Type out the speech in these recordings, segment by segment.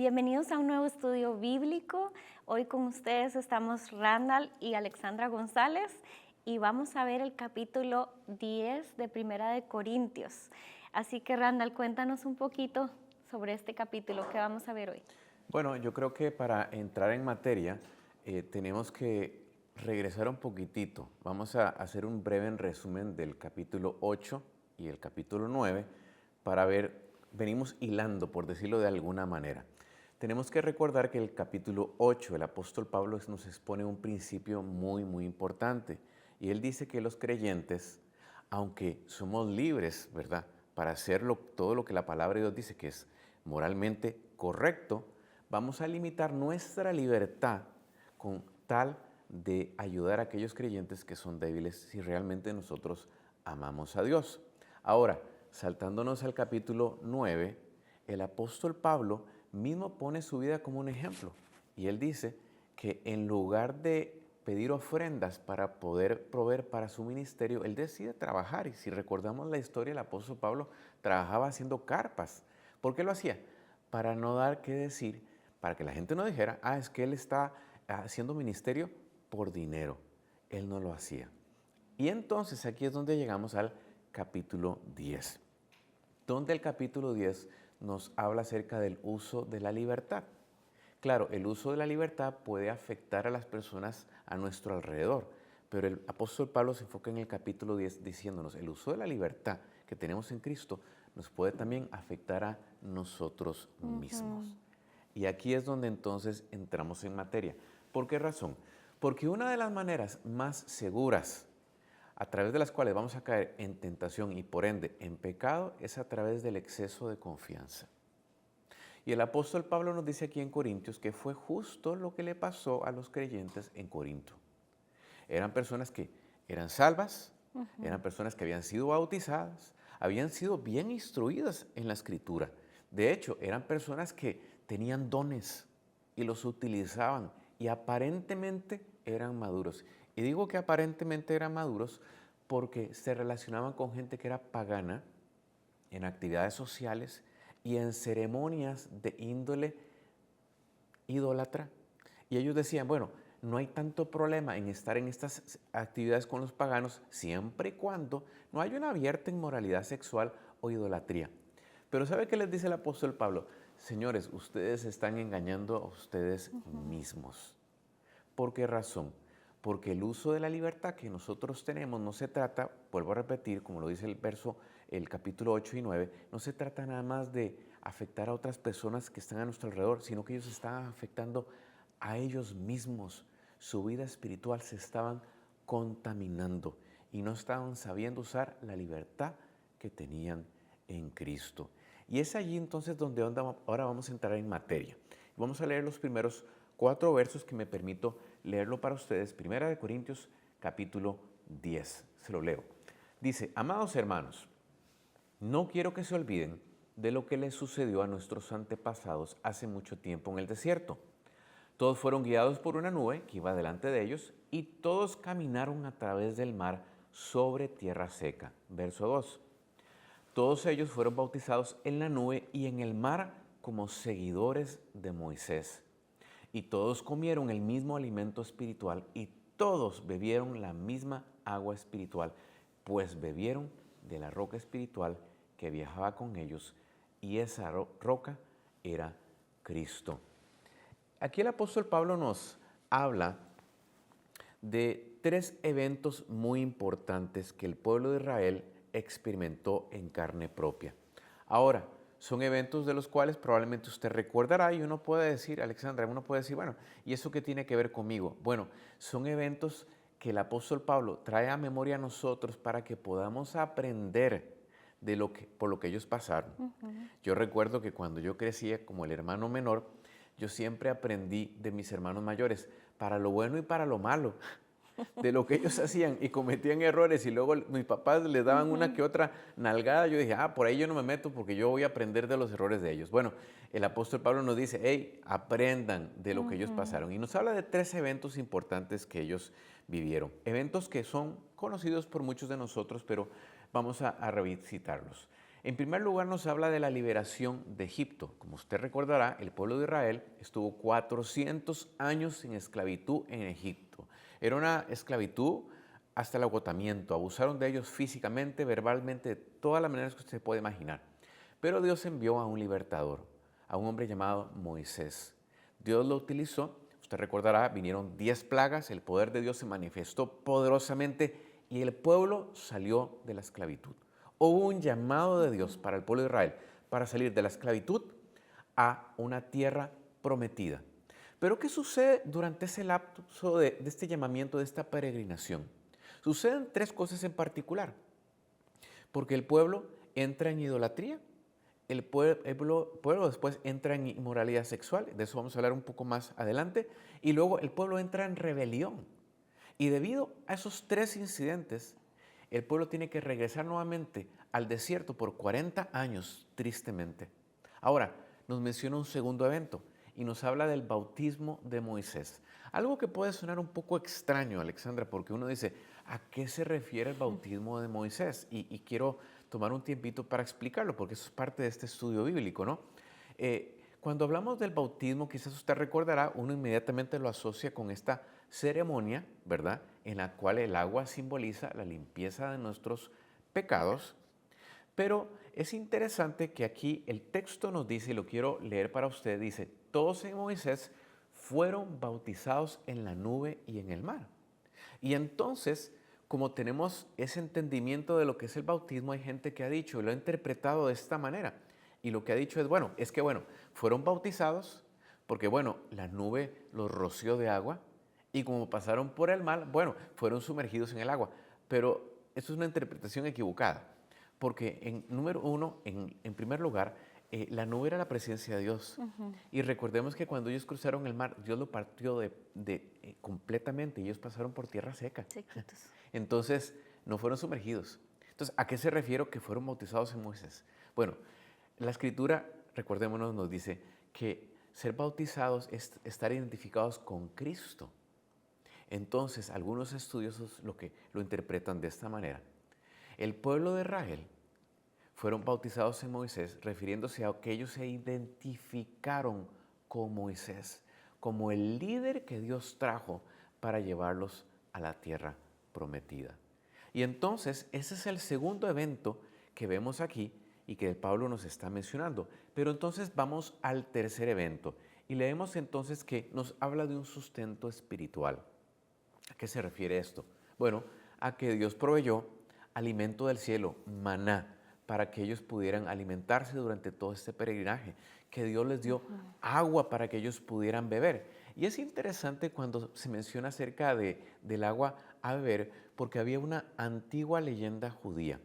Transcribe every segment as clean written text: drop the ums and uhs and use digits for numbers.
Bienvenidos a un nuevo estudio bíblico. Hoy con ustedes estamos Randall y Alexandra González y vamos a ver el capítulo 10 de Primera de Corintios. Así que Randall, cuéntanos un poquito sobre este capítulo que vamos a ver hoy. Bueno, yo creo que para entrar en materia tenemos que regresar un poquitito. Vamos a hacer un breve resumen del capítulo 8 y el capítulo 9 para ver, venimos hilando, por decirlo de alguna manera. Tenemos que recordar que el capítulo 8, el apóstol Pablo nos expone un principio muy importante. Y él dice que los creyentes, aunque somos libres, ¿verdad?, para hacer todo lo que la palabra de Dios dice que es moralmente correcto, vamos a limitar nuestra libertad con tal de ayudar a aquellos creyentes que son débiles si realmente nosotros amamos a Dios. Ahora, saltándonos al capítulo 9, el apóstol Pablo mismo pone su vida como un ejemplo. Y él dice que en lugar de pedir ofrendas para poder proveer para su ministerio, él decide trabajar. Y si recordamos la historia, el apóstol Pablo trabajaba haciendo carpas. ¿Por qué lo hacía? Para no dar que decir, para que la gente no dijera, es que él está haciendo ministerio por dinero. Él no lo hacía. Y entonces aquí es donde llegamos al capítulo 10, donde el capítulo 10 nos habla acerca del uso de la libertad. Claro, el uso de la libertad puede afectar a las personas a nuestro alrededor, pero el apóstol Pablo se enfoca en el capítulo 10 diciéndonos, el uso de la libertad que tenemos en Cristo nos puede también afectar a nosotros mismos. Y aquí es donde entonces entramos en materia. ¿Por qué razón? Porque una de las maneras más seguras a través de las cuales vamos a caer en tentación y por ende en pecado es a través del exceso de confianza. Y el apóstol Pablo nos dice aquí en Corintios que fue justo lo que le pasó a los creyentes en Corinto. Eran personas que eran salvas, eran personas que habían sido bautizadas, habían sido bien instruidas en la Escritura. De hecho, eran personas que tenían dones y los utilizaban y aparentemente eran maduros. Y digo que aparentemente eran maduros porque se relacionaban con gente que era pagana en actividades sociales y en ceremonias de índole idólatra. Y ellos decían, bueno, no hay tanto problema en estar en estas actividades con los paganos siempre y cuando no haya una abierta inmoralidad sexual o idolatría. Pero ¿sabe qué les dice el apóstol Pablo? Señores, ustedes están engañando a ustedes mismos. ¿Por qué razón? Porque el uso de la libertad que nosotros tenemos no se trata, vuelvo a repetir, como lo dice el capítulo 8 y 9, no se trata nada más de afectar a otras personas que están a nuestro alrededor, sino que ellos están afectando a ellos mismos. Su vida espiritual se estaban contaminando y no estaban sabiendo usar la libertad que tenían en Cristo. Y es allí entonces donde ahora vamos a entrar en materia. Vamos a leer los primeros 4 versos que me permito leerlo para ustedes. Primera de Corintios, capítulo 10. Se lo leo. Dice, amados hermanos, no quiero que se olviden de lo que les sucedió a nuestros antepasados hace mucho tiempo en el desierto. Todos fueron guiados por una nube que iba delante de ellos y todos caminaron a través del mar sobre tierra seca. Verso 2. Todos ellos fueron bautizados en la nube y en el mar como seguidores de Moisés. Y todos comieron el mismo alimento espiritual y todos bebieron la misma agua espiritual, pues bebieron de la roca espiritual que viajaba con ellos y esa roca era Cristo. Aquí el apóstol Pablo nos habla de 3 eventos muy importantes que el pueblo de Israel experimentó en carne propia. Ahora, son eventos de los cuales probablemente usted recordará y uno puede decir, Alexandra, uno puede decir, bueno, ¿y eso qué tiene que ver conmigo? Bueno, son eventos que el apóstol Pablo trae a memoria a nosotros para que podamos aprender por lo que ellos pasaron. Yo recuerdo que cuando yo crecía como el hermano menor, yo siempre aprendí de mis hermanos mayores, para lo bueno y para lo malo, de lo que ellos hacían y cometían errores y luego mis papás les daban una que otra nalgada. Yo dije, por ahí yo no me meto porque yo voy a aprender de los errores de ellos. Bueno, el apóstol Pablo nos dice, hey, aprendan de lo que ellos pasaron. Y nos habla de 3 eventos importantes que ellos vivieron. Eventos que son conocidos por muchos de nosotros, pero vamos a revisitarlos. En primer lugar nos habla de la liberación de Egipto. Como usted recordará, el pueblo de Israel estuvo 400 años en esclavitud en Egipto. Era una esclavitud hasta el agotamiento. Abusaron de ellos físicamente, verbalmente, de todas las maneras que usted puede imaginar. Pero Dios envió a un libertador, a un hombre llamado Moisés. Dios lo utilizó. Usted recordará, vinieron 10 plagas, el poder de Dios se manifestó poderosamente y el pueblo salió de la esclavitud. Hubo un llamado de Dios para el pueblo de Israel para salir de la esclavitud a una tierra prometida. Pero ¿qué sucede durante ese lapso de este llamamiento, de esta peregrinación? Suceden 3 cosas en particular. Porque el pueblo entra en idolatría, el pueblo después entra en inmoralidad sexual, de eso vamos a hablar un poco más adelante, y luego el pueblo entra en rebelión. Y debido a esos 3 incidentes, el pueblo tiene que regresar nuevamente al desierto por 40 años, tristemente. Ahora, nos menciona un segundo evento y nos habla del bautismo de Moisés. Algo que puede sonar un poco extraño, Alexandra, porque uno dice, ¿a qué se refiere el bautismo de Moisés? Y quiero tomar un tiempito para explicarlo, porque eso es parte de este estudio bíblico, ¿no? Cuando hablamos del bautismo, quizás usted recordará, uno inmediatamente lo asocia con esta ceremonia, ¿verdad?, en la cual el agua simboliza la limpieza de nuestros pecados. Pero es interesante que aquí el texto nos dice, y lo quiero leer para usted, dice, todos en Moisés fueron bautizados en la nube y en el mar. Y entonces, como tenemos ese entendimiento de lo que es el bautismo, hay gente que ha dicho y lo ha interpretado de esta manera. Y lo que ha dicho es, fueron bautizados porque, la nube los roció de agua y como pasaron por el mar, fueron sumergidos en el agua. Pero eso es una interpretación equivocada, porque en primer lugar, la nube era la presencia de Dios. Y recordemos que cuando ellos cruzaron el mar, Dios lo partió completamente y ellos pasaron por tierra seca. Sequitos. Entonces, no fueron sumergidos. Entonces, ¿a qué se refiere que fueron bautizados en Moisés? Bueno, la Escritura, recordémonos, nos dice que ser bautizados es estar identificados con Cristo. Entonces, algunos estudiosos lo interpretan de esta manera. El pueblo de Israel fueron bautizados en Moisés, refiriéndose a que ellos se identificaron con Moisés, como el líder que Dios trajo para llevarlos a la tierra prometida. Y entonces, ese es el segundo evento que vemos aquí y que Pablo nos está mencionando. Pero entonces vamos al tercer evento y leemos entonces que nos habla de un sustento espiritual. ¿A qué se refiere esto? Bueno, a que Dios proveyó alimento del cielo, maná, para que ellos pudieran alimentarse durante todo este peregrinaje, que Dios les dio agua para que ellos pudieran beber. Y es interesante cuando se menciona acerca del agua a beber, porque había una antigua leyenda judía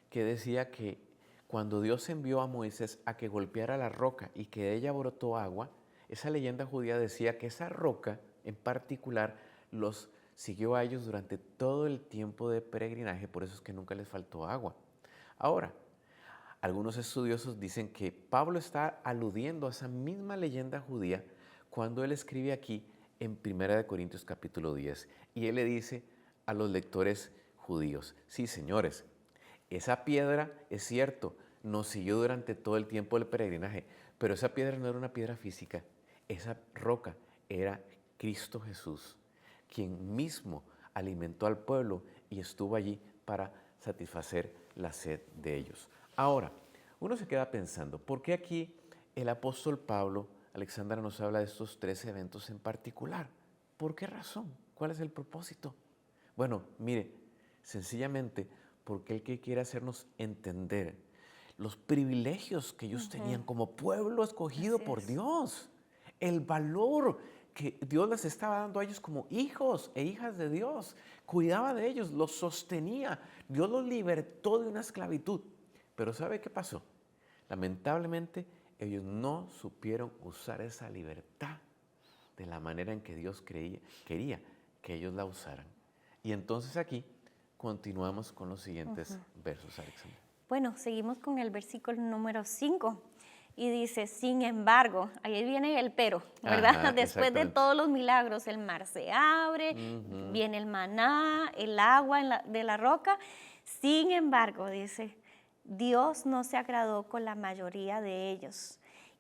que decía que cuando Dios envió a Moisés a que golpeara la roca y que de ella brotó agua, esa leyenda judía decía que esa roca en particular los siguió a ellos durante todo el tiempo de peregrinaje, por eso es que nunca les faltó agua. Ahora, algunos estudiosos dicen que Pablo está aludiendo a esa misma leyenda judía cuando él escribe aquí en 1 Corintios capítulo 10 y él le dice a los lectores judíos, sí señores, esa piedra es cierto, nos siguió durante todo el tiempo del peregrinaje, pero esa piedra no era una piedra física, esa roca era Cristo Jesús, quien mismo alimentó al pueblo y estuvo allí para satisfacer la sed de ellos. Ahora, uno se queda pensando, ¿por qué aquí el apóstol Pablo, Alexandra, nos habla de estos 3 eventos en particular? ¿Por qué razón? ¿Cuál es el propósito? Bueno, mire, sencillamente porque Él que quiere hacernos entender los privilegios que ellos tenían como pueblo escogido por Dios, el valor que Dios les estaba dando a ellos como hijos e hijas de Dios, cuidaba de ellos, los sostenía, Dios los libertó de una esclavitud. Pero ¿sabe qué pasó? Lamentablemente ellos no supieron usar esa libertad de la manera en que Dios quería que ellos la usaran. Y entonces aquí continuamos con los siguientes versos, Alexandra. Bueno, seguimos con el versículo número 5 y dice, sin embargo, ahí viene el pero, ¿verdad? Ajá, después de todos los milagros, el mar se abre, viene el maná, el agua de la roca. Sin embargo, dice, Dios no se agradó con la mayoría de ellos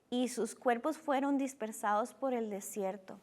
y sus cuerpos fueron dispersados por el desierto.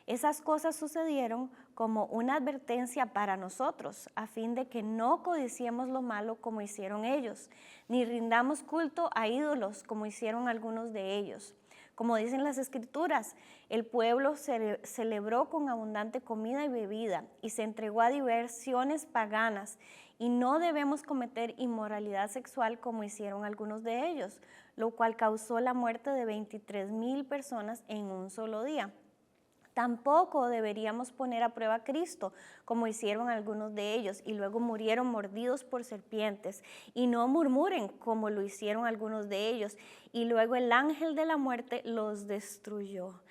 Esas cosas sucedieron como una advertencia para nosotros, a fin de que no codiciemos lo malo como hicieron ellos, ni rindamos culto a ídolos como hicieron algunos de ellos. Como dicen las Escrituras, el pueblo celebró con abundante comida y bebida y se entregó a diversiones paganas, y no debemos cometer inmoralidad sexual como hicieron algunos de ellos, lo cual causó la muerte de 23,000 personas en un solo día. Tampoco deberíamos poner a prueba a Cristo, como hicieron algunos de ellos, y luego murieron mordidos por serpientes. Y no murmuren, como lo hicieron algunos de ellos, y luego el ángel de la muerte los destruyó.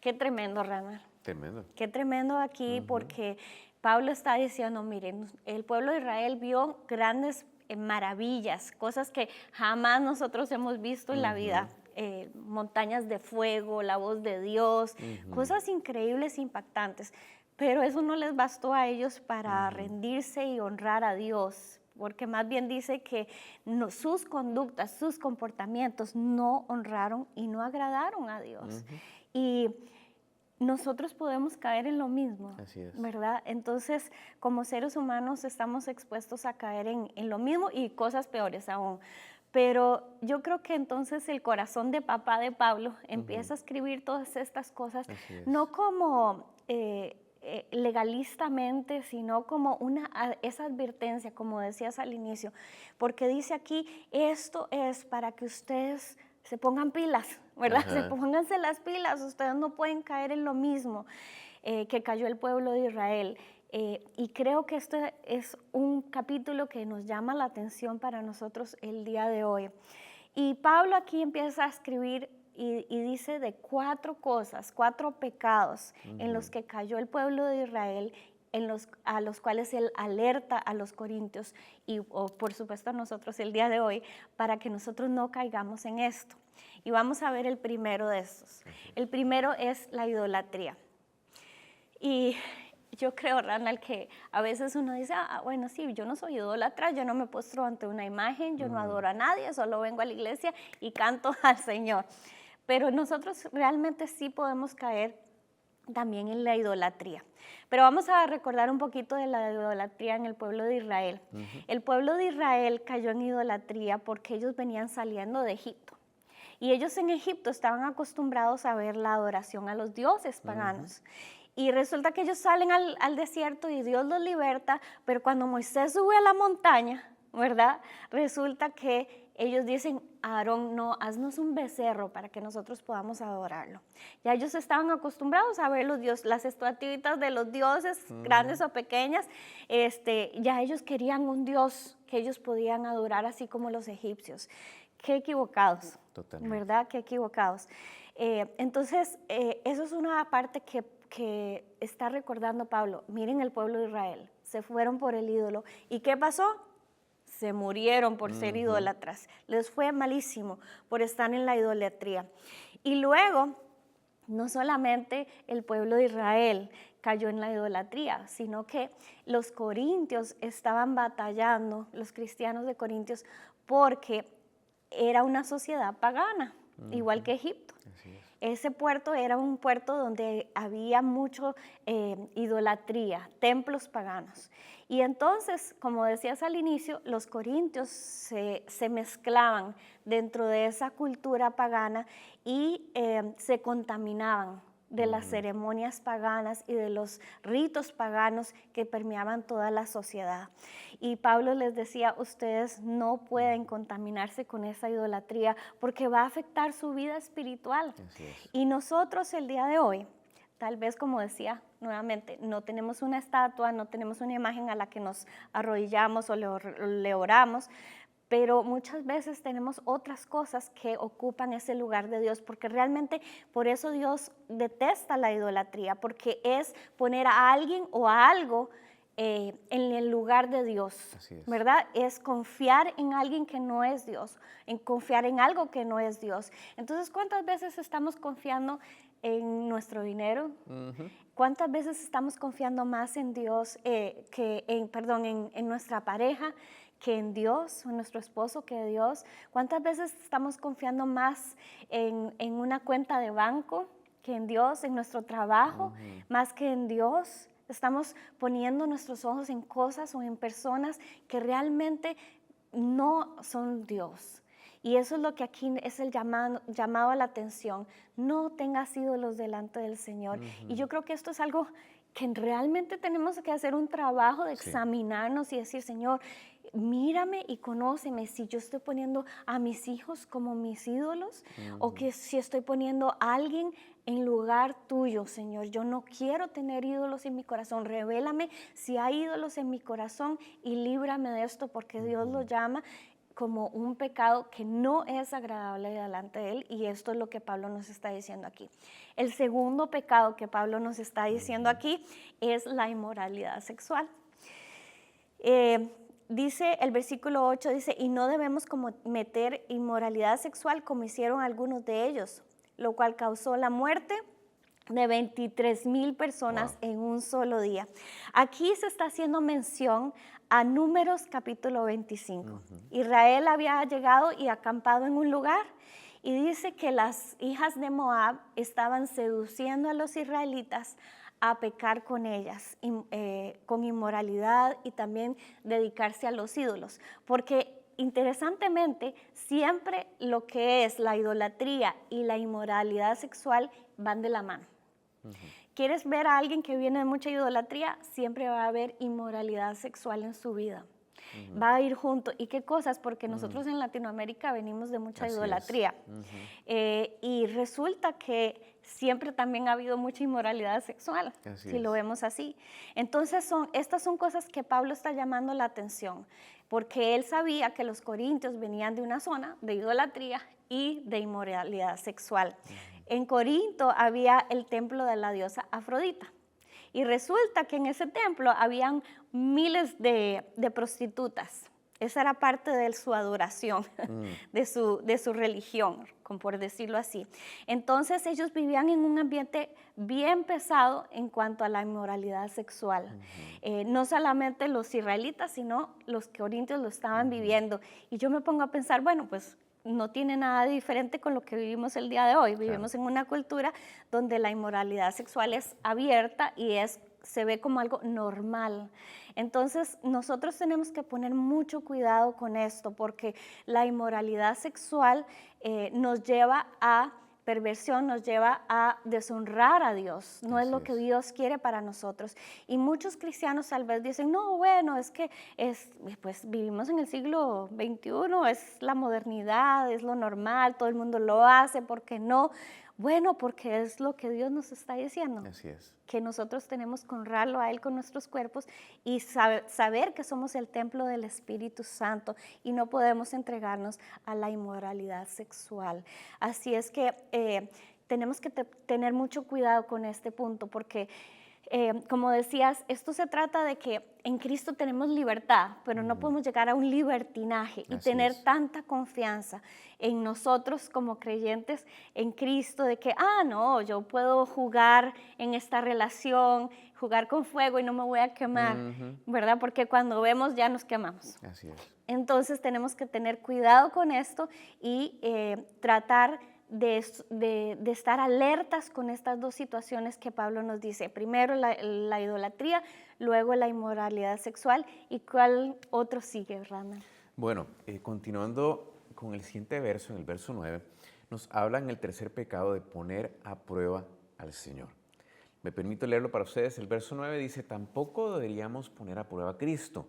Qué tremendo, Ronald. Tremendo. Qué tremendo aquí, porque Pablo está diciendo, miren, el pueblo de Israel vio grandes maravillas, cosas que jamás nosotros hemos visto en la vida. Montañas de fuego, la voz de Dios, cosas increíbles, impactantes, pero eso no les bastó a ellos para rendirse y honrar a Dios, porque más bien dice que sus conductas, sus comportamientos no honraron y no agradaron a Dios. Y nosotros podemos caer en lo mismo, Así es. ¿verdad? Entonces, como seres humanos estamos expuestos a caer en lo mismo y cosas peores aún. Pero yo creo que entonces el corazón de papá de Pablo empieza a escribir todas estas cosas, no como legalistamente, sino como esa advertencia, como decías al inicio, porque dice aquí, esto es para que ustedes se pongan pilas, ¿verdad? Pónganse las pilas, ustedes no pueden caer en lo mismo que cayó el pueblo de Israel. Y creo que este es un capítulo que nos llama la atención para nosotros el día de hoy. Y Pablo aquí empieza a escribir y dice de 4 cosas, 4 pecados en los que cayó el pueblo de Israel, a los cuales él alerta a los corintios y por supuesto a nosotros el día de hoy, para que nosotros no caigamos en esto. Y vamos a ver el primero de estos. El primero es la idolatría. Y yo creo, Ronald, que a veces uno dice, bueno, sí, yo no soy idólatra, yo no me postro ante una imagen, yo no adoro a nadie, solo vengo a la iglesia y canto al Señor. Pero nosotros realmente sí podemos caer también en la idolatría. Pero vamos a recordar un poquito de la idolatría en el pueblo de Israel. El pueblo de Israel cayó en idolatría porque ellos venían saliendo de Egipto. Y ellos en Egipto estaban acostumbrados a ver la adoración a los dioses paganos. Y resulta que ellos salen al desierto y Dios los liberta, pero cuando Moisés sube a la montaña, ¿verdad? Resulta que ellos dicen, Aarón, no, haznos un becerro para que nosotros podamos adorarlo. Ya ellos estaban acostumbrados a ver las estatuitas de los dioses, grandes o pequeñas. Ya ellos querían un Dios que ellos podían adorar así como los egipcios. Qué equivocados, totalmente. ¿Verdad? Qué equivocados. Entonces, eso es una parte que está recordando Pablo. Miren el pueblo de Israel, se fueron por el ídolo. ¿Y qué pasó? Se murieron por ser idólatras. Les fue malísimo por estar en la idolatría. Y luego, no solamente el pueblo de Israel cayó en la idolatría, sino que los corintios estaban batallando, los cristianos de Corintios, porque era una sociedad pagana, igual que Egipto. Ese puerto era un puerto donde había mucho idolatría, templos paganos. Y entonces, como decías al inicio, los corintios se mezclaban dentro de esa cultura pagana y se contaminaban de las ceremonias paganas y de los ritos paganos que permeaban toda la sociedad. Y Pablo les decía, ustedes no pueden contaminarse con esa idolatría porque va a afectar su vida espiritual. Y nosotros el día de hoy, tal vez como decía nuevamente, no tenemos una estatua, no tenemos una imagen a la que nos arrodillamos o le oramos, pero muchas veces tenemos otras cosas que ocupan ese lugar de Dios, porque realmente por eso Dios detesta la idolatría, porque es poner a alguien o a algo en el lugar de Dios, ¿verdad? Es confiar en alguien que no es Dios, en confiar en algo que no es Dios. Entonces, ¿cuántas veces estamos confiando en nuestro dinero? ¿Cuántas veces estamos confiando más en Dios en nuestra pareja que en Dios, en nuestro esposo, que Dios. ¿Cuántas veces estamos confiando más en una cuenta de banco que en Dios, en nuestro trabajo, más que en Dios? Estamos poniendo nuestros ojos en cosas o en personas que realmente no son Dios. Y eso es lo que aquí es el llamado a la atención. No tengas ídolos delante del Señor. Y yo creo que esto es algo que realmente tenemos que hacer un trabajo de examinarnos y decir, Señor, mírame y conóceme si yo estoy poniendo a mis hijos como mis ídolos o que si estoy poniendo a alguien en lugar tuyo, Señor. Yo no quiero tener ídolos en mi corazón. Revélame si hay ídolos en mi corazón y líbrame de esto, porque Dios lo llama como un pecado que no es agradable delante de Él, y esto es lo que Pablo nos está diciendo aquí. El segundo pecado que Pablo nos está diciendo aquí es la inmoralidad sexual. Dice el versículo 8, dice, y no debemos cometer inmoralidad sexual como hicieron algunos de ellos, lo cual causó la muerte de 23,000 personas en un solo día. Aquí se está haciendo mención a Números capítulo 25. Israel había llegado y acampado en un lugar, y dice que las hijas de Moab estaban seduciendo a los israelitas a pecar con ellas, con inmoralidad y también dedicarse a los ídolos. Porque interesantemente, siempre lo que es la idolatría y la inmoralidad sexual van de la mano. ¿Quieres ver a alguien que viene de mucha idolatría? Siempre va a haber inmoralidad sexual en su vida. Va a ir junto. ¿Y qué cosas? Porque nosotros en Latinoamérica venimos de mucha idolatría. Y resulta que siempre también ha habido mucha inmoralidad sexual, si lo vemos así. Entonces estas son cosas que Pablo está llamando la atención, porque él sabía que los corintios venían de una zona de idolatría y de inmoralidad sexual. En Corinto había el templo de la diosa Afrodita. Y resulta que en ese templo habían miles de prostitutas. Esa era parte de su adoración, de su religión, por decirlo así. Entonces ellos vivían en un ambiente bien pesado en cuanto a la inmoralidad sexual. No solamente los israelitas, sino los corintios lo estaban viviendo. Y yo me pongo a pensar, bueno, pues no tiene nada de diferente con lo que vivimos el día de hoy. Vivimos en una cultura donde la inmoralidad sexual es abierta y se ve como algo normal. Entonces nosotros tenemos que poner mucho cuidado con esto, porque la inmoralidad sexual nos lleva a perversión, nos lleva a deshonrar a Dios. No es lo que Dios quiere para nosotros. Y muchos cristianos tal vez dicen, no, bueno, es que pues vivimos en el siglo XXI, es la modernidad, es lo normal, todo el mundo lo hace, ¿por qué no? Bueno, porque es lo que Dios nos está diciendo. Así es. Que nosotros tenemos que honrarlo a Él con nuestros cuerpos y saber que somos el templo del Espíritu Santo y no podemos entregarnos a la inmoralidad sexual. Así es que tenemos que tener mucho cuidado con este punto, porque como decías, esto se trata de que en Cristo tenemos libertad, pero no podemos llegar a un libertinaje y tener tanta confianza en nosotros como creyentes en Cristo, de que, no, yo puedo jugar en esta relación, jugar con fuego y no me voy a quemar, ¿verdad? Porque cuando vemos ya nos quemamos. Así es. Entonces tenemos que tener cuidado con esto y tratar de estar alertas con estas dos situaciones que Pablo nos dice. Primero la idolatría, luego la inmoralidad sexual. ¿Y cuál otro sigue, Rana? Bueno, continuando con el siguiente verso, en el verso 9, nos habla en el tercer pecado de poner a prueba al Señor. Me permito leerlo para ustedes. El verso 9 dice, tampoco deberíamos poner a prueba a Cristo,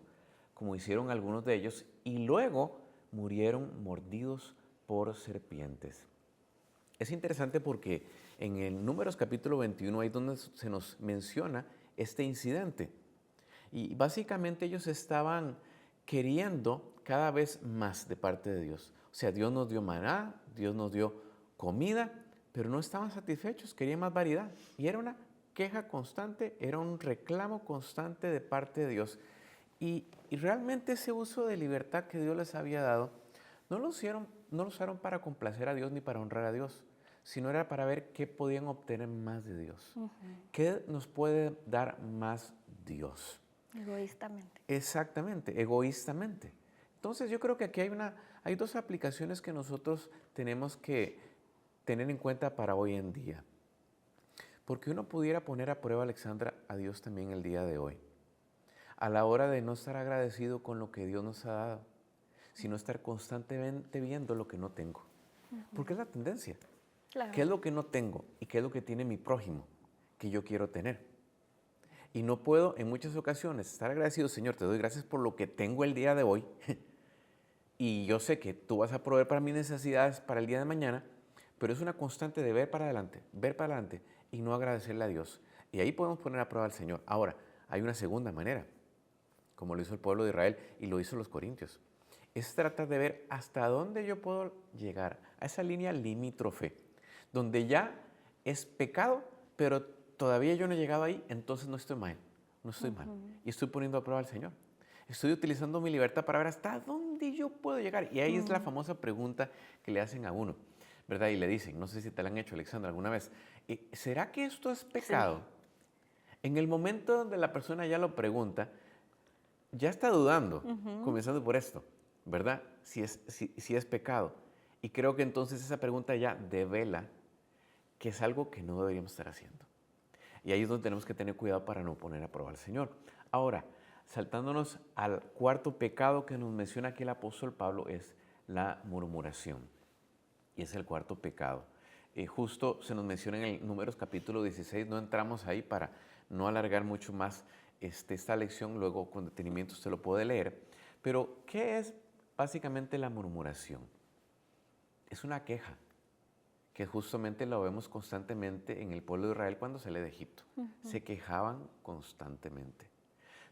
como hicieron algunos de ellos, y luego murieron mordidos por serpientes. Es interesante porque en el Números capítulo 21 ahí es donde se nos menciona este incidente. Y básicamente ellos estaban queriendo cada vez más de parte de Dios. O sea, Dios nos dio maná, Dios nos dio comida, pero no estaban satisfechos, querían más variedad. Y era una queja constante, era un reclamo constante de parte de Dios. Y realmente ese uso de libertad que Dios les había dado, no lo usaron para complacer a Dios ni para honrar a Dios, sino era para ver qué podían obtener más de Dios. ¿Qué nos puede dar más Dios? Egoístamente. Exactamente, egoístamente. Entonces yo creo que aquí hay dos aplicaciones que nosotros tenemos que tener en cuenta para hoy en día. Porque uno pudiera poner a prueba, Alexandra, a Dios también el día de hoy. A la hora de no estar agradecido con lo que Dios nos ha dado, sino estar constantemente viendo lo que no tengo. Porque es la tendencia. Claro. ¿Qué es lo que no tengo y qué es lo que tiene mi prójimo que yo quiero tener? Y no puedo en muchas ocasiones estar agradecido, Señor, te doy gracias por lo que tengo el día de hoy. Y yo sé que tú vas a proveer para mis necesidades para el día de mañana, pero es una constante de ver para adelante y no agradecerle a Dios. Y ahí podemos poner a prueba al Señor. Ahora, hay una segunda manera, como lo hizo el pueblo de Israel y lo hizo los corintios. Es tratar de ver hasta dónde yo puedo llegar, a esa línea limítrofe, donde ya es pecado, pero todavía yo no he llegado ahí, entonces no estoy mal, y estoy poniendo a prueba al Señor. Estoy utilizando mi libertad para ver hasta dónde yo puedo llegar. Y ahí es la famosa pregunta que le hacen a uno, ¿verdad? Y le dicen, no sé si te la han hecho, Alexandra, alguna vez, ¿será que esto es pecado? Sí. En el momento donde la persona ya lo pregunta, ya está dudando, comenzando por esto, ¿verdad? Si es pecado. Y creo que entonces esa pregunta ya devela que es algo que no deberíamos estar haciendo. Y ahí es donde tenemos que tener cuidado para no poner a prueba al Señor. Ahora, saltándonos al cuarto pecado que nos menciona aquí el apóstol Pablo, es la murmuración. Y es el cuarto pecado. Justo se nos menciona en el Números capítulo 16, no entramos ahí para no alargar mucho más esta lección, luego con detenimiento usted lo puede leer. Pero, ¿qué es básicamente la murmuración? Es una queja, que justamente lo vemos constantemente en el pueblo de Israel cuando sale de Egipto. Se quejaban constantemente.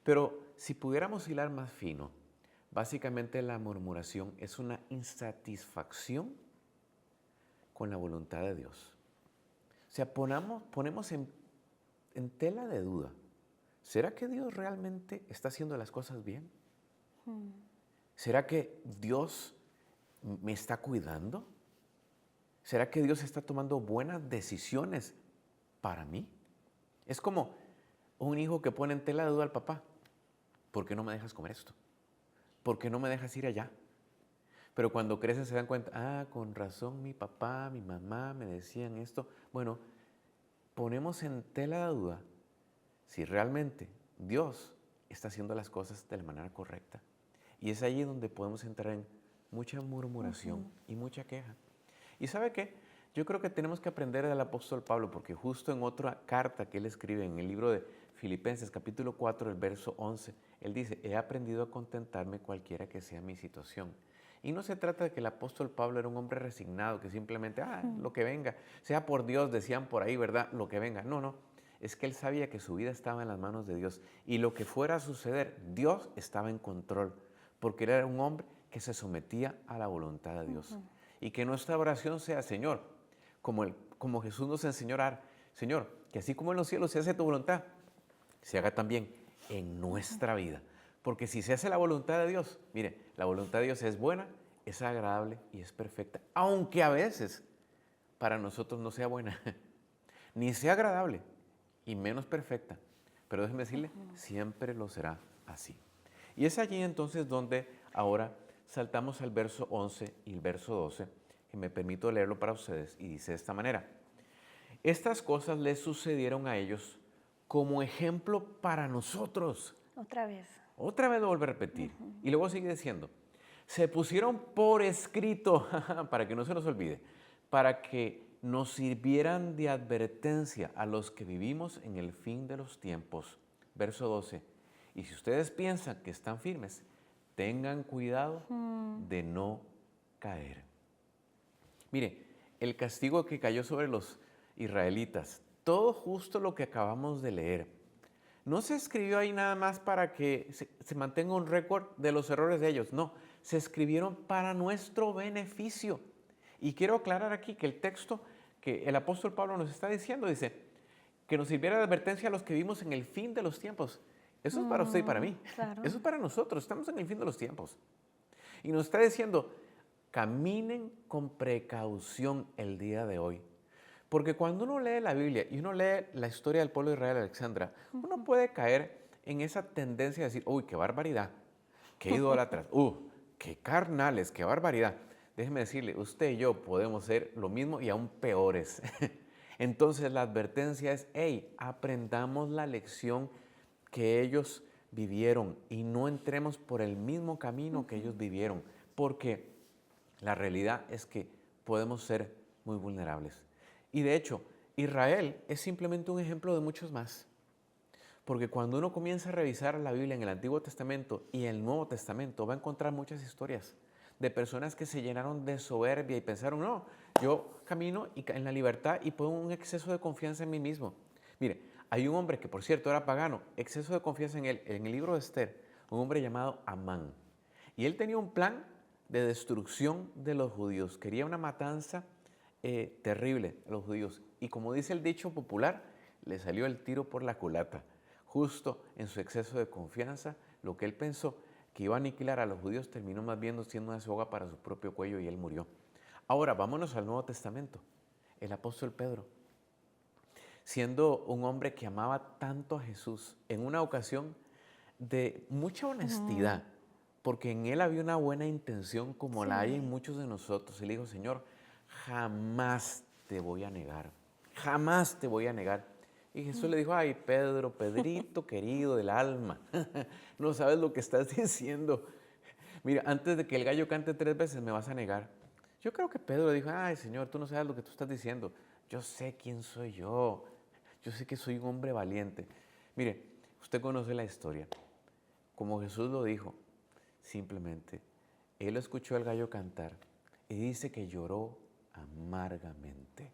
Pero si pudiéramos hilar más fino, básicamente la murmuración es una insatisfacción con la voluntad de Dios. O sea, ponemos en tela de duda, ¿será que Dios realmente está haciendo las cosas bien? ¿Será que Dios me está cuidando? ¿Será que Dios está tomando buenas decisiones para mí? Es como un hijo que pone en tela de duda al papá. ¿Por qué no me dejas comer esto? ¿Por qué no me dejas ir allá? Pero cuando crecen se dan cuenta, con razón mi papá, mi mamá me decían esto. Bueno, ponemos en tela de duda si realmente Dios está haciendo las cosas de la manera correcta. Y es allí donde podemos entrar en mucha murmuración y mucha queja. ¿Y sabe qué? Yo creo que tenemos que aprender del apóstol Pablo, porque justo en otra carta que él escribe en el libro de Filipenses, capítulo 4, el verso 11, él dice, he aprendido a contentarme cualquiera que sea mi situación. Y no se trata de que el apóstol Pablo era un hombre resignado, que simplemente, lo que venga, sea por Dios, decían por ahí, ¿verdad? Lo que venga. No, no. Es que él sabía que su vida estaba en las manos de Dios. Y lo que fuera a suceder, Dios estaba en control, porque él era un hombre que se sometía a la voluntad de Dios. Y que nuestra oración sea, Señor, como Jesús nos enseñó a orar, Señor, que así como en los cielos se hace tu voluntad, se haga también en nuestra vida. Porque si se hace la voluntad de Dios, mire, la voluntad de Dios es buena, es agradable y es perfecta. Aunque a veces para nosotros no sea buena, ni sea agradable y menos perfecta. Pero déjeme decirle, siempre lo será así. Y es allí entonces donde ahora saltamos al verso 11 y el verso 12, que me permito leerlo para ustedes, y dice de esta manera. Estas cosas les sucedieron a ellos como ejemplo para nosotros. Otra vez. Otra vez lo vuelve a repetir. Y luego sigue diciendo, se pusieron por escrito, para que no se nos olvide, para que nos sirvieran de advertencia a los que vivimos en el fin de los tiempos. Verso 12. Y si ustedes piensan que están firmes, tengan cuidado de no caer. Mire, el castigo que cayó sobre los israelitas, todo justo lo que acabamos de leer, no se escribió ahí nada más para que se mantenga un récord de los errores de ellos, no, se escribieron para nuestro beneficio. Y quiero aclarar aquí que el texto que el apóstol Pablo nos está diciendo, dice, que nos sirviera de advertencia a los que vivimos en el fin de los tiempos. Eso es para usted y para mí. Claro. Eso es para nosotros. Estamos en el fin de los tiempos. Y nos está diciendo, caminen con precaución el día de hoy. Porque cuando uno lee la Biblia y uno lee la historia del pueblo de Israel, Alexandra, uno puede caer en esa tendencia de decir, uy, qué barbaridad, qué idólatras, qué carnales, qué barbaridad. Déjeme decirle, usted y yo podemos ser lo mismo y aún peores. Entonces la advertencia es, hey, aprendamos la lección que ellos vivieron y no entremos por el mismo camino que ellos vivieron, porque la realidad es que podemos ser muy vulnerables. Y de hecho, Israel es simplemente un ejemplo de muchos más. Porque cuando uno comienza a revisar la Biblia en el Antiguo Testamento y el Nuevo Testamento, va a encontrar muchas historias de personas que se llenaron de soberbia y pensaron, no, yo camino en la libertad y pongo un exceso de confianza en mí mismo. Mire, hay un hombre que por cierto era pagano, exceso de confianza en él, en el libro de Esther, un hombre llamado Amán. Y él tenía un plan de destrucción de los judíos, quería una matanza terrible a los judíos. Y como dice el dicho popular, le salió el tiro por la culata. Justo en su exceso de confianza, lo que él pensó que iba a aniquilar a los judíos terminó más bien siendo una soga para su propio cuello y él murió. Ahora, vámonos al Nuevo Testamento. El apóstol Pedro, siendo un hombre que amaba tanto a Jesús, en una ocasión de mucha honestidad, porque en él había una buena intención como la hay en muchos de nosotros. Él dijo, Señor, jamás te voy a negar, jamás te voy a negar. Y Jesús le dijo, ay, Pedro, Pedrito querido del alma, no sabes lo que estás diciendo. Mira, antes de que el gallo cante 3 veces me vas a negar. Yo creo que Pedro dijo, ay, Señor, tú no sabes lo que tú estás diciendo. Yo sé quién soy yo. Yo sé que soy un hombre valiente. Mire, usted conoce la historia. Como Jesús lo dijo, simplemente, él escuchó al gallo cantar y dice que lloró amargamente,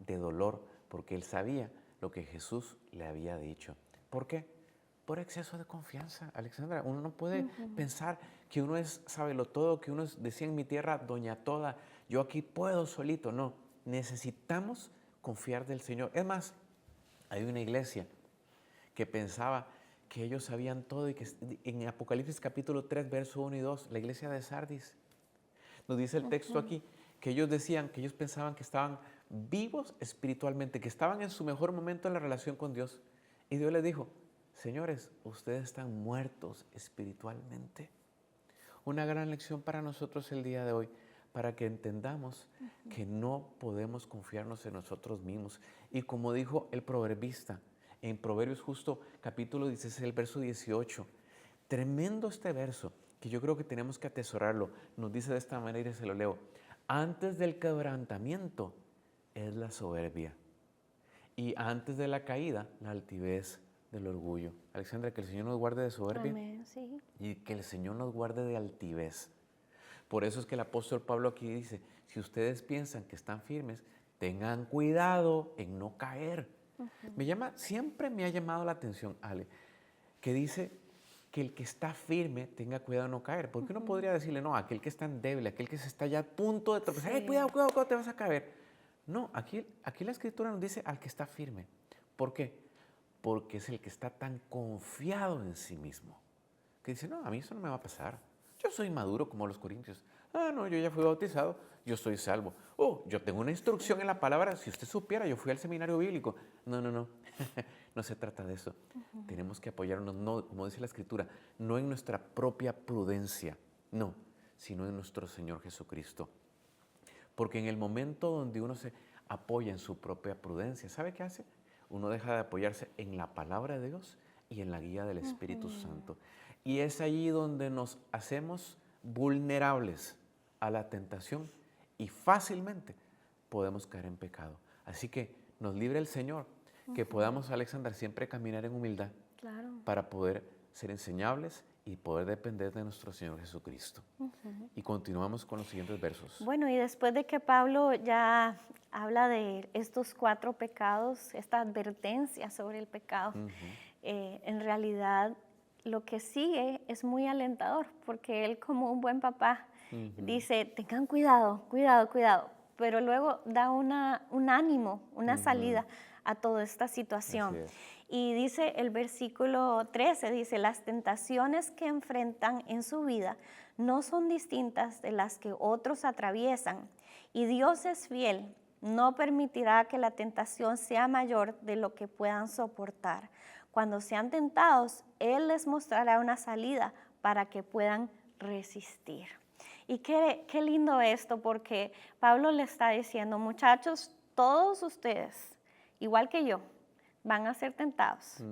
de dolor, porque él sabía lo que Jesús le había dicho. ¿Por qué? Por exceso de confianza, Alexandra. Uno no puede pensar que uno es sabelotodo, que uno es, decía en mi tierra, doña toda, yo aquí puedo solito. No, necesitamos confiar del Señor. Es más, hay una iglesia que pensaba que ellos sabían todo y que en Apocalipsis capítulo 3, verso 1 y 2, la iglesia de Sardis, nos dice el texto aquí, que ellos decían, que ellos pensaban que estaban vivos espiritualmente, que estaban en su mejor momento en la relación con Dios. Y Dios les dijo, señores, ustedes están muertos espiritualmente. Una gran lección para nosotros el día de hoy, para que entendamos que no podemos confiarnos en nosotros mismos. Y como dijo el proverbista, en Proverbios justo capítulo 16, el verso 18, tremendo este verso, que yo creo que tenemos que atesorarlo. Nos dice de esta manera y se lo leo. Antes del quebrantamiento es la soberbia y antes de la caída la altivez del orgullo. Alexandra, que el Señor nos guarde de soberbia. Amén, sí. Y que el Señor nos guarde de altivez. Por eso es que el apóstol Pablo aquí dice, si ustedes piensan que están firmes, tengan cuidado en no caer. Siempre me ha llamado la atención, Ale, que dice que el que está firme tenga cuidado de no caer. ¿Por qué no podría decirle, no, aquel que es tan débil, aquel que se está ya a punto de tropezar, Sí. cuidado, cuidado, cuidado, te vas a caer? No, aquí la Escritura nos dice al que está firme. ¿Por qué? Porque es el que está tan confiado en sí mismo, que dice, no, a mí eso no me va a pasar. Yo soy maduro como los corintios. Ah, no, yo ya fui bautizado, yo soy salvo. Oh, yo tengo una instrucción en la palabra. Si usted supiera, yo fui al seminario bíblico. No, no, no. No se trata de eso. Tenemos que apoyarnos, no, como dice la Escritura, no en nuestra propia prudencia, no, sino en nuestro Señor Jesucristo. Porque en el momento donde uno se apoya en su propia prudencia, ¿sabe qué hace? Uno deja de apoyarse en la palabra de Dios y en la guía del Espíritu Santo. Y es allí donde nos hacemos vulnerables a la tentación y fácilmente podemos caer en pecado. Así que nos libre el Señor, que podamos, Alexandra, siempre caminar en humildad para poder ser enseñables y poder depender de nuestro Señor Jesucristo. Y continuamos con los siguientes versos. Bueno, y después de que Pablo ya habla de estos 4 pecados, esta advertencia sobre el pecado, en realidad lo que sigue es muy alentador, porque él como un buen papá dice, tengan cuidado, cuidado, cuidado, pero luego da un ánimo, una salida a toda esta situación. Y dice el versículo 13, dice, las tentaciones que enfrentan en su vida no son distintas de las que otros atraviesan, y Dios es fiel, no permitirá que la tentación sea mayor de lo que puedan soportar. Cuando sean tentados, Él les mostrará una salida para que puedan resistir. Y qué lindo esto, porque Pablo le está diciendo, muchachos, todos ustedes, igual que yo, van a ser tentados.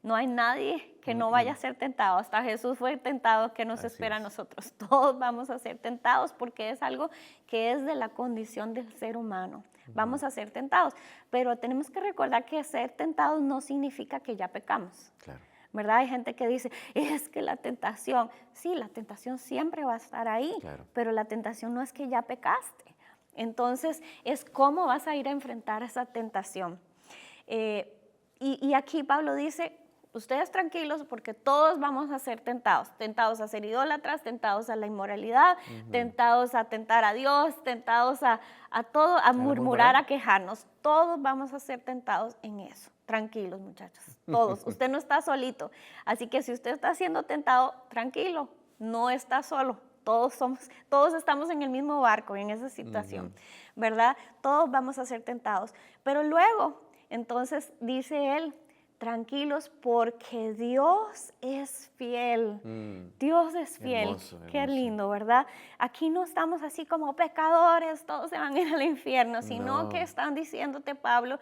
No hay nadie que no vaya a ser tentado. Hasta Jesús fue tentado. ¿Qué nos espera a nosotros? Todos vamos a ser tentados porque es algo que es de la condición del ser humano. Vamos a ser tentados. Pero tenemos que recordar que ser tentados no significa que ya pecamos. Claro. ¿Verdad? Hay gente que dice, es que la tentación, sí, la tentación siempre va a estar ahí, claro, pero la tentación no es que ya pecaste. Entonces, es cómo vas a ir a enfrentar esa tentación. Y aquí Pablo dice, ustedes tranquilos porque todos vamos a ser tentados. Tentados a ser idólatras, tentados a la inmoralidad, tentados a tentar a Dios, tentados a todo, a murmurar, a quejarnos. Todos vamos a ser tentados en eso. Tranquilos, muchachos, todos. Usted no está solito. Así que si usted está siendo tentado, tranquilo, no está solo. Todos estamos en el mismo barco, en esa situación, ¿verdad? Todos vamos a ser tentados. Pero luego, entonces, dice él, tranquilos porque Dios es fiel. Dios es fiel. Hermoso, hermoso. Qué lindo, ¿verdad? Aquí no estamos así como pecadores, todos se van a ir al infierno, sino que están diciéndote, Pablo,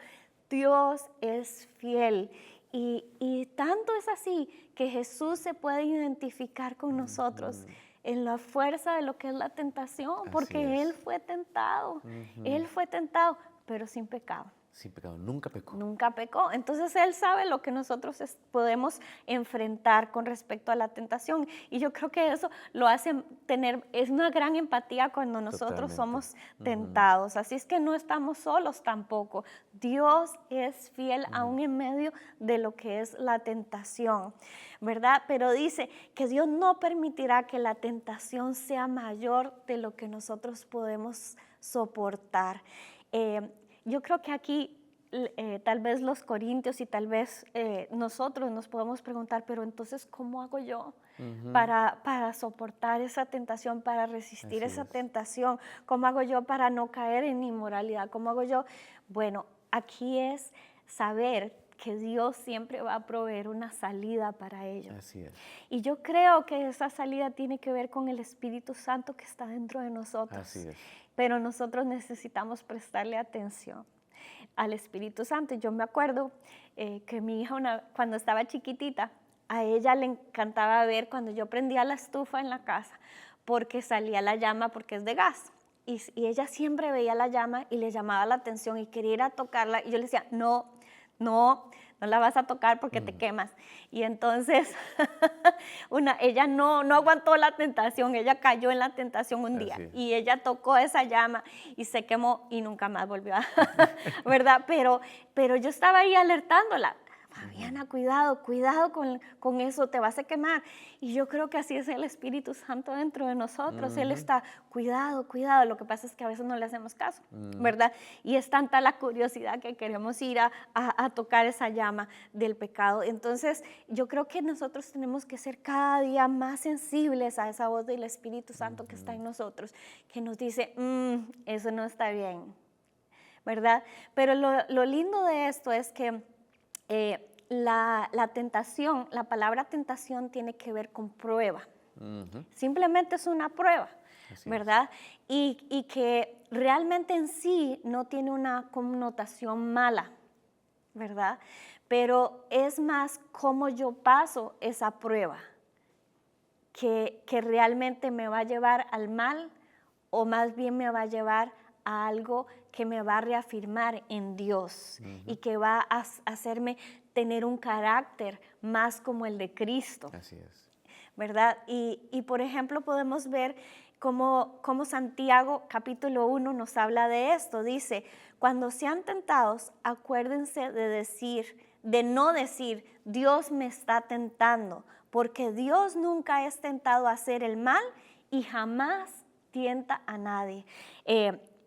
Dios es fiel. Y tanto es así que Jesús se puede identificar con nosotros en la fuerza de lo que es la tentación, porque Él fue tentado. Él fue tentado, pero sin pecado. Sin pecado, nunca pecó. Nunca pecó. Entonces Él sabe lo que nosotros podemos enfrentar con respecto a la tentación. Y yo creo que eso lo hace es una gran empatía cuando nosotros somos tentados. Así es que no estamos solos tampoco. Dios es fiel aún en medio de lo que es la tentación, ¿verdad? Pero dice que Dios no permitirá que la tentación sea mayor de lo que nosotros podemos soportar. Yo creo que aquí tal vez los corintios y tal vez nosotros nos podemos preguntar, pero entonces, ¿cómo hago yo para soportar esa tentación, para resistir esa tentación? ¿Cómo hago yo para no caer en inmoralidad? ¿Cómo hago yo? Bueno, aquí es saber que Dios siempre va a proveer una salida para ello. Así es. Y yo creo que esa salida tiene que ver con el Espíritu Santo que está dentro de nosotros. Así es. Pero nosotros necesitamos prestarle atención al Espíritu Santo. Yo me acuerdo que mi hija cuando estaba chiquitita, a ella le encantaba ver cuando yo prendía la estufa en la casa, porque salía la llama, porque es de gas. Y ella siempre veía la llama y le llamaba la atención y quería ir a tocarla. Y yo le decía, no la vas a tocar porque te quemas. Y entonces ella no aguantó la tentación, ella cayó en la tentación un día y ella tocó esa llama y se quemó y nunca más volvió a, ¿verdad? Pero yo estaba ahí alertándola. Fabiana, cuidado con eso, te vas a quemar. Y yo creo que así es el Espíritu Santo dentro de nosotros. Él está, cuidado. Lo que pasa es que a veces no le hacemos caso, ¿verdad? Y es tanta la curiosidad que queremos ir a tocar esa llama del pecado. Entonces, yo creo que nosotros tenemos que ser cada día más sensibles a esa voz del Espíritu Santo que está en nosotros, que nos dice, eso no está bien, ¿verdad? Pero lo lindo de esto es que la tentación, la palabra tentación tiene que ver con prueba. Simplemente es una prueba, ¿verdad? Y que realmente en sí no tiene una connotación mala, ¿verdad? Pero es más cómo yo paso esa prueba que realmente me va a llevar al mal o más bien me va a llevar a algo que me va a reafirmar en Dios y que va a hacerme tener un carácter más como el de Cristo. Así es. ¿Verdad? Y por ejemplo podemos ver cómo Santiago capítulo 1 nos habla de esto. Dice, cuando sean tentados, acuérdense de no decir, Dios me está tentando, porque Dios nunca es tentado a hacer el mal y jamás tienta a nadie.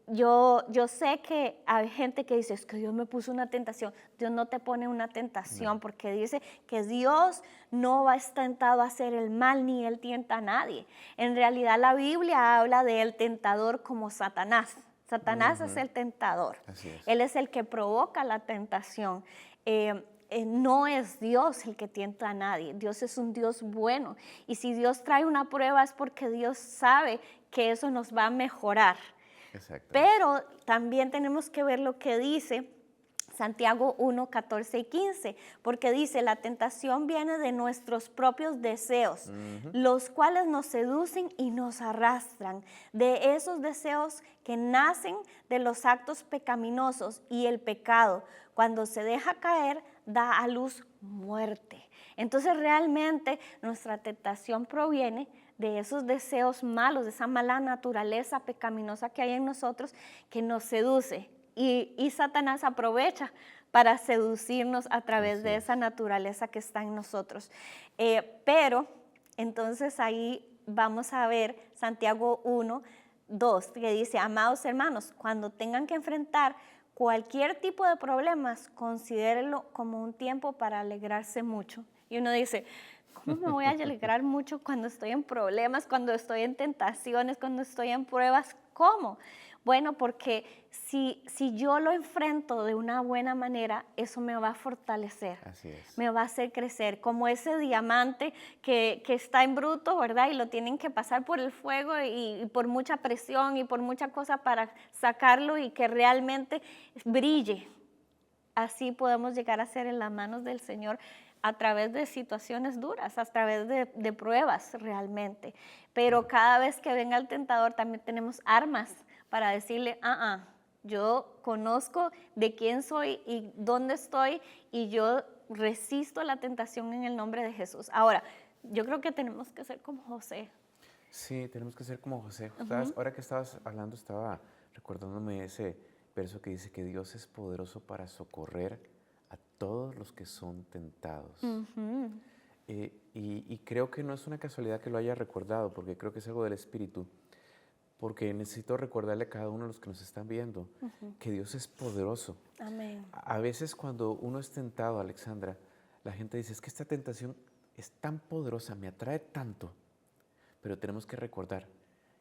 Yo sé que hay gente que dice, es que Dios me puso una tentación. Dios no te pone una tentación porque dice que Dios no va a estar tentado a hacer el mal ni Él tienta a nadie. En realidad la Biblia habla del tentador como Satanás. Satanás es el tentador. Así es. Él es el que provoca la tentación. no es Dios el que tienta a nadie. Dios es un Dios bueno. Y si Dios trae una prueba es porque Dios sabe que eso nos va a mejorar. Exactamente. Pero también tenemos que ver lo que dice Santiago 1, 14 y 15, porque dice, la tentación viene de nuestros propios deseos, los cuales nos seducen y nos arrastran, de esos deseos que nacen de los actos pecaminosos, y el pecado, cuando se deja caer, da a luz muerte. Entonces realmente nuestra tentación proviene de esos deseos malos, de esa mala naturaleza pecaminosa que hay en nosotros, que nos seduce. Y Satanás aprovecha para seducirnos a través de esa naturaleza que está en nosotros. Pero entonces ahí vamos a ver Santiago 1, 2, que dice, amados hermanos, cuando tengan que enfrentar cualquier tipo de problemas, considérenlo como un tiempo para alegrarse mucho. Y uno dice, ¿cómo me voy a alegrar mucho cuando estoy en problemas, cuando estoy en tentaciones, cuando estoy en pruebas? ¿Cómo? Bueno, porque si yo lo enfrento de una buena manera, eso me va a fortalecer. Así es. Me va a hacer crecer, como ese diamante que está en bruto, ¿verdad? Y lo tienen que pasar por el fuego y por mucha presión y por mucha cosa para sacarlo y que realmente brille. Así podemos llegar a ser en las manos del Señor a través de situaciones duras, a través de pruebas realmente. Pero cada vez que venga el tentador también tenemos armas para decirle, yo conozco de quién soy y dónde estoy y yo resisto la tentación en el nombre de Jesús. Ahora, yo creo que tenemos que ser como José. Sí, tenemos que ser como José. ¿Sabes? Ahora que estabas hablando, estaba recordándome ese verso que dice que Dios es poderoso para socorrer a todos los que son tentados. Y creo que no es una casualidad que lo haya recordado, porque creo que es algo del Espíritu, porque necesito recordarle a cada uno de los que nos están viendo que Dios es poderoso. Amén. A veces cuando uno es tentado, Alexandra, la gente dice, es que esta tentación es tan poderosa, me atrae tanto, pero tenemos que recordar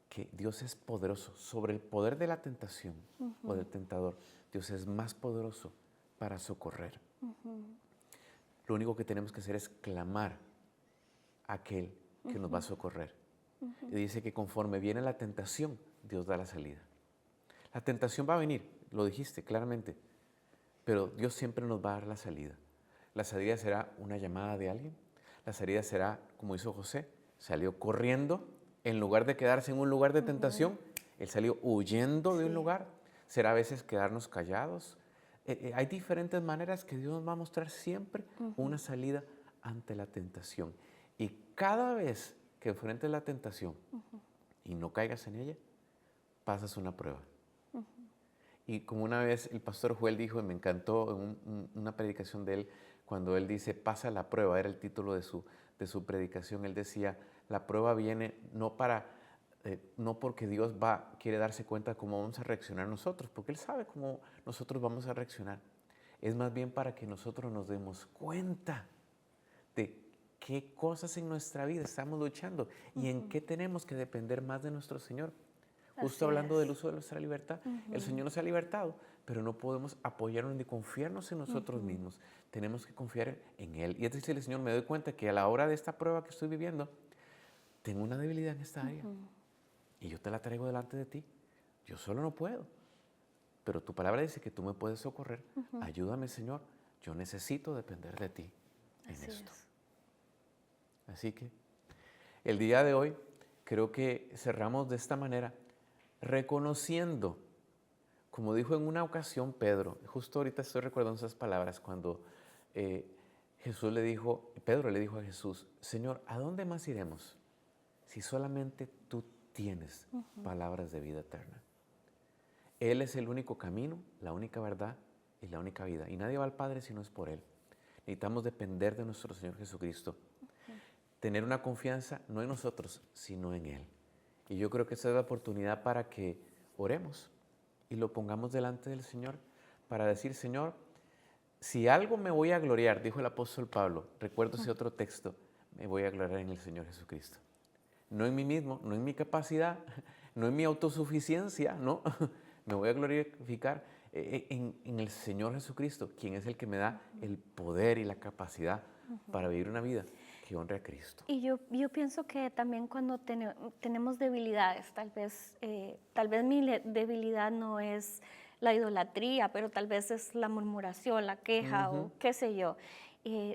que Dios es poderoso. Sobre el poder de la tentación o del tentador, Dios es más poderoso para socorrer. Lo único que tenemos que hacer es clamar a aquel que nos va a socorrer. Y dice que conforme viene la tentación, Dios da la salida. La tentación va a venir, lo dijiste claramente, pero Dios siempre nos va a dar la salida. La salida será una llamada de alguien. La salida será, como hizo José, salió corriendo. En lugar de quedarse en un lugar de tentación, él salió huyendo de un lugar. Será a veces quedarnos callados. Hay diferentes maneras que Dios nos va a mostrar siempre una salida ante la tentación. Y cada vez que enfrentes la tentación y no caigas en ella, pasas una prueba. Y como una vez el pastor Joel dijo, y me encantó en una predicación de él, cuando él dice, pasa la prueba, era el título de su predicación, él decía, la prueba viene no porque Dios quiere darse cuenta de cómo vamos a reaccionar nosotros, porque Él sabe cómo nosotros vamos a reaccionar. Es más bien para que nosotros nos demos cuenta de qué cosas en nuestra vida estamos luchando y en qué tenemos que depender más de nuestro Señor. Justo hablando del uso de nuestra libertad, el Señor nos ha libertado, pero no podemos apoyarnos ni confiarnos en nosotros mismos. Tenemos que confiar en Él. Y es decirle, Señor, me doy cuenta que a la hora de esta prueba que estoy viviendo, tengo una debilidad en esta área y yo te la traigo delante de ti. Yo solo no puedo, pero tu palabra dice que tú me puedes socorrer. Ayúdame, Señor. Yo necesito depender de ti en esto. Así que el día de hoy creo que cerramos de esta manera, reconociendo, como dijo en una ocasión Pedro, justo ahorita estoy recordando esas palabras cuando Pedro le dijo a Jesús, Señor, ¿a dónde más iremos si solamente tú tienes palabras de vida eterna? Él es el único camino, la única verdad y la única vida. Y nadie va al Padre si no es por Él. Necesitamos depender de nuestro Señor Jesucristo. Tener una confianza no en nosotros, sino en Él. Y yo creo que esa es la oportunidad para que oremos y lo pongamos delante del Señor para decir, Señor, si algo me voy a gloriar, dijo el apóstol Pablo, recuerdo ese otro texto, me voy a gloriar en el Señor Jesucristo. No en mí mismo, no en mi capacidad, no en mi autosuficiencia, no. Me voy a glorificar en el Señor Jesucristo, quien es el que me da el poder y la capacidad para vivir una vida que honre a Cristo. Y yo pienso que también cuando tenemos debilidades, tal vez mi debilidad no es la idolatría, pero tal vez es la murmuración, la queja o qué sé yo.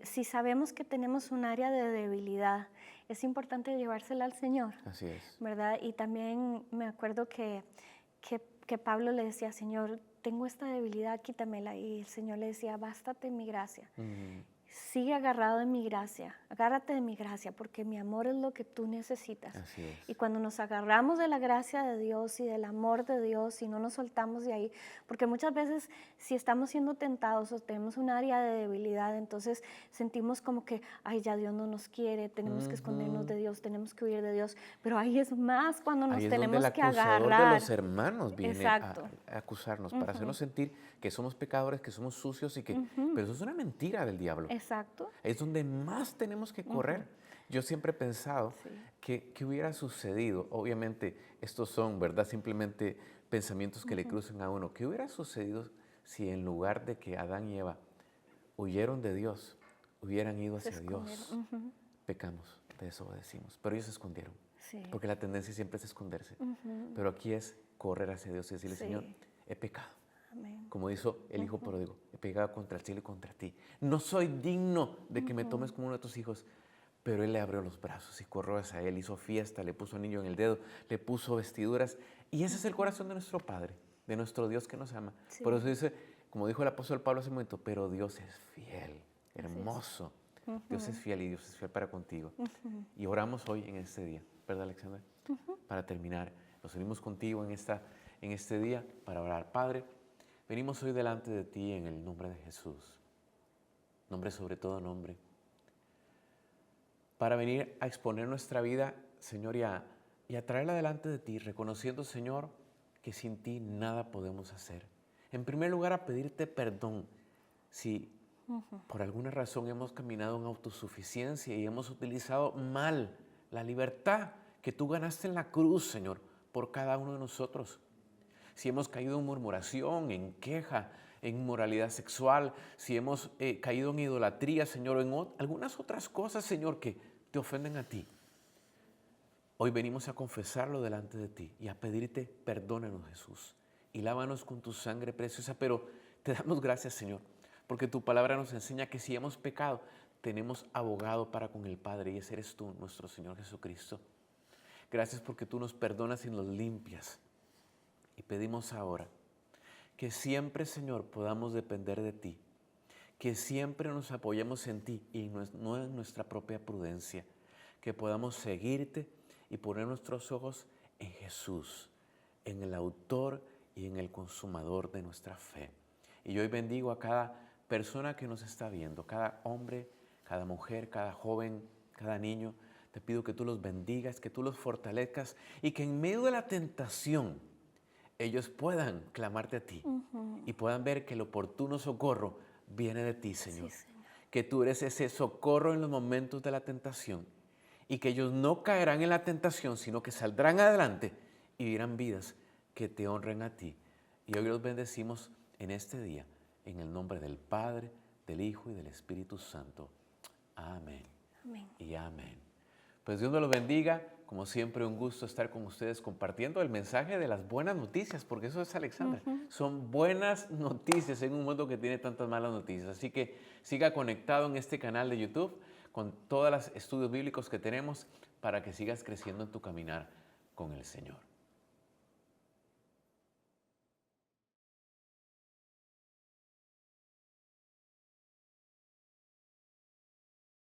Si sabemos que tenemos un área de debilidad, es importante llevársela al Señor. Así es. ¿Verdad? Y también me acuerdo que Pablo le decía, Señor, tengo esta debilidad, quítamela. Y el Señor le decía, bástate mi gracia. Sigue agarrado de mi gracia, agárrate de mi gracia, porque mi amor es lo que tú necesitas. Así es. Y cuando nos agarramos de la gracia de Dios y del amor de Dios y no nos soltamos de ahí, porque muchas veces si estamos siendo tentados o tenemos un área de debilidad, entonces sentimos como que, ay, ya Dios no nos quiere, tenemos que escondernos de Dios, tenemos que huir de Dios, pero ahí es más cuando nos Ahí es tenemos donde el que acusador agarrar. de los hermanos viene Exacto. a acusarnos, para hacernos sentir que somos pecadores, que somos sucios y que... Pero eso es una mentira del diablo. Exacto. Es donde más tenemos que correr. Yo siempre he pensado que hubiera sucedido, obviamente estos son, ¿verdad? Simplemente pensamientos que le cruzan a uno. ¿Qué hubiera sucedido si en lugar de que Adán y Eva huyeron de Dios, hubieran ido hacia Dios? Pecamos, desobedecimos, pero ellos se escondieron. Sí. Porque la tendencia siempre es esconderse. Pero aquí es correr hacia Dios y decirle, Señor, he pecado. Amén. Como hizo el hijo pródigo, he pecado contra el cielo y contra ti. No soy digno de que me tomes como uno de tus hijos. Pero él le abrió los brazos y corrió hacia él, hizo fiesta, le puso anillo en el dedo, le puso vestiduras. Y ese es el corazón de nuestro Padre, de nuestro Dios que nos ama. Sí. Por eso dice, como dijo el apóstol Pablo hace un momento, pero Dios es fiel, hermoso. Dios es fiel y Dios es fiel para contigo. Y oramos hoy en este día, ¿verdad, Alexandra? Para terminar, nos unimos contigo en este día para orar. Padre, venimos hoy delante de ti en el nombre de Jesús, nombre sobre todo nombre, para venir a exponer nuestra vida, Señor, y a traerla delante de ti, reconociendo, Señor, que sin ti nada podemos hacer. En primer lugar, a pedirte perdón si por alguna razón hemos caminado en autosuficiencia y hemos utilizado mal la libertad que tú ganaste en la cruz, Señor, por cada uno de nosotros. Si hemos caído en murmuración, en queja, en inmoralidad sexual, si hemos caído en idolatría, Señor, o en algunas otras cosas, Señor, que te ofenden a ti. Hoy venimos a confesarlo delante de ti y a pedirte, perdónanos, Jesús, y lávanos con tu sangre preciosa, pero te damos gracias, Señor, porque tu palabra nos enseña que si hemos pecado, tenemos abogado para con el Padre, y ese eres tú, nuestro Señor Jesucristo. Gracias porque tú nos perdonas y nos limpias. Y pedimos ahora que siempre, Señor, podamos depender de ti, que siempre nos apoyemos en ti y no en nuestra propia prudencia, que podamos seguirte y poner nuestros ojos en Jesús, en el autor y en el consumador de nuestra fe. Y yo hoy bendigo a cada persona que nos está viendo, cada hombre, cada mujer, cada joven, cada niño. Te pido que tú los bendigas, que tú los fortalezcas y que en medio de la tentación ellos puedan clamarte a ti y puedan ver que el oportuno socorro viene de ti, Señor. Sí, Señor. Que tú eres ese socorro en los momentos de la tentación y que ellos no caerán en la tentación, sino que saldrán adelante y vivirán vidas que te honren a ti. Y hoy los bendecimos en este día, en el nombre del Padre, del Hijo y del Espíritu Santo. Amén. Amén. Y amén. Pues Dios me los bendiga. Como siempre, un gusto estar con ustedes compartiendo el mensaje de las buenas noticias, porque eso es, Alexandra. Son buenas noticias en un mundo que tiene tantas malas noticias. Así que siga conectado en este canal de YouTube con todos los estudios bíblicos que tenemos para que sigas creciendo en tu caminar con el Señor.